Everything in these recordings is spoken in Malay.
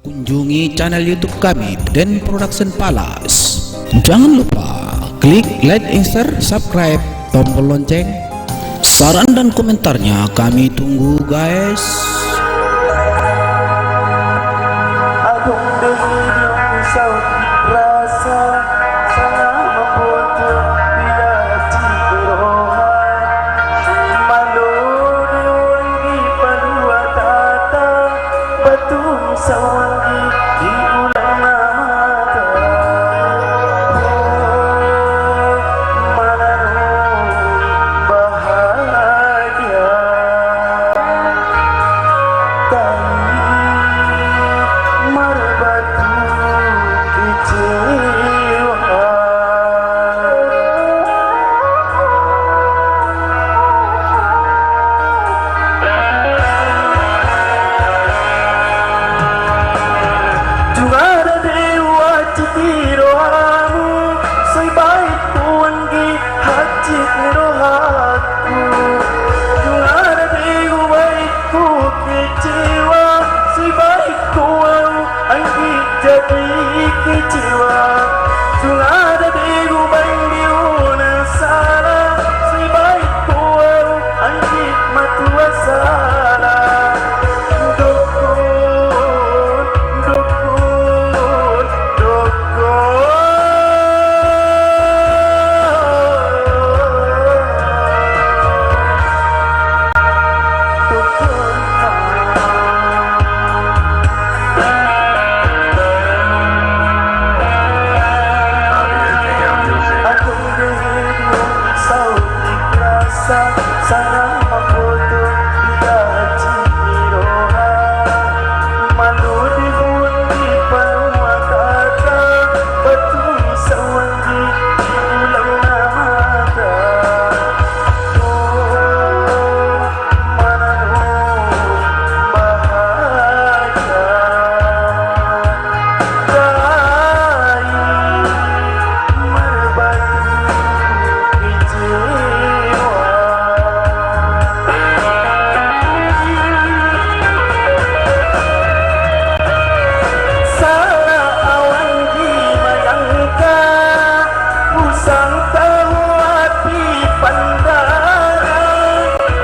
Kunjungi channel YouTube kami Den Production Palace. Jangan lupa klik like, share, subscribe, tombol lonceng. Saran dan komentarnya kami tunggu guys. Agung dengan risau rasa sangat membutuh bila hati berohan malu diwangi padua tata batu sawangi diulang mata bahagia marbatu kecewa Jungada dewa citirohamu Say baik tuangi hati rohaku Jungada dewa baikku kecewa Say baik tuang anggi jadi kecewa Jungada dewa bandiuna salah Say baik tuang anggi matua salah Dokon, dokon, dokon Agung dengan risau rasa sangat membutuh bila hati rohan malu dibundi panua kata batu sawangi diulang mata bahagia marbatu kecewa salah awan dimayangka usang tahu api pandara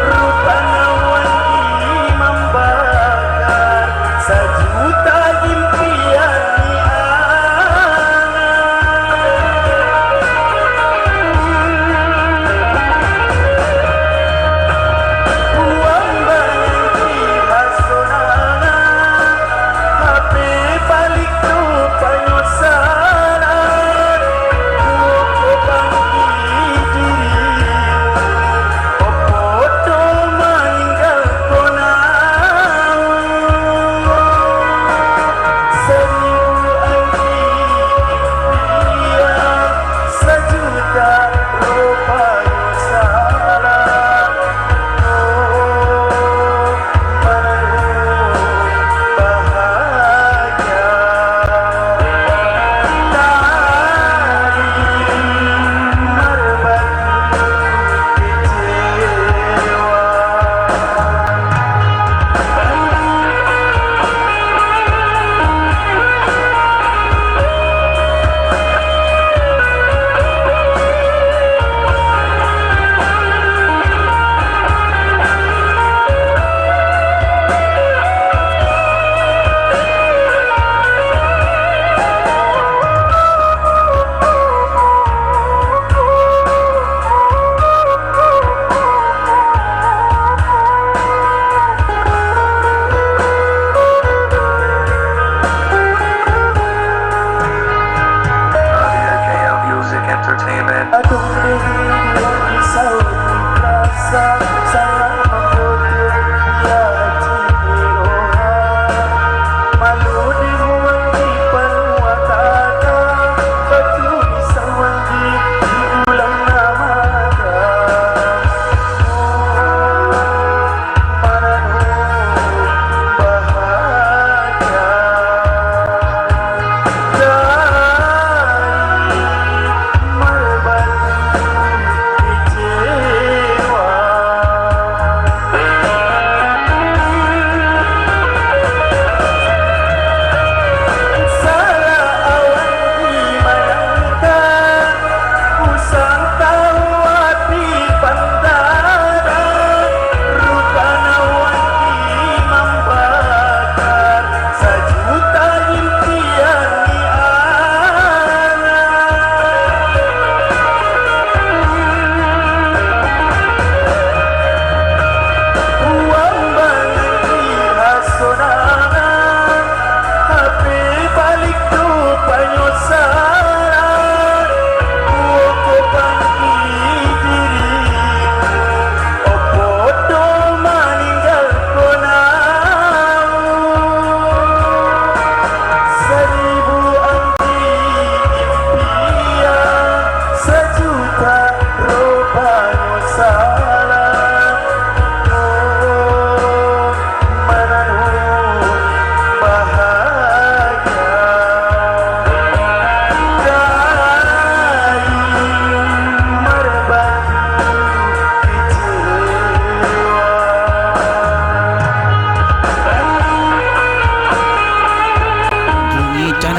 rupanya awan membakar sejuta impian ni Buang banyak kehasurangan HP balik rupanya salah Buku bangki diri Opodo meninggal konang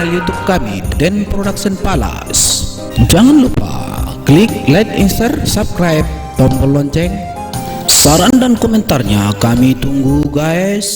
channel YouTube kami Den Production Palace. Jangan lupa klik like, share, subscribe, tombol lonceng. Saran dan komentarnya kami tunggu guys.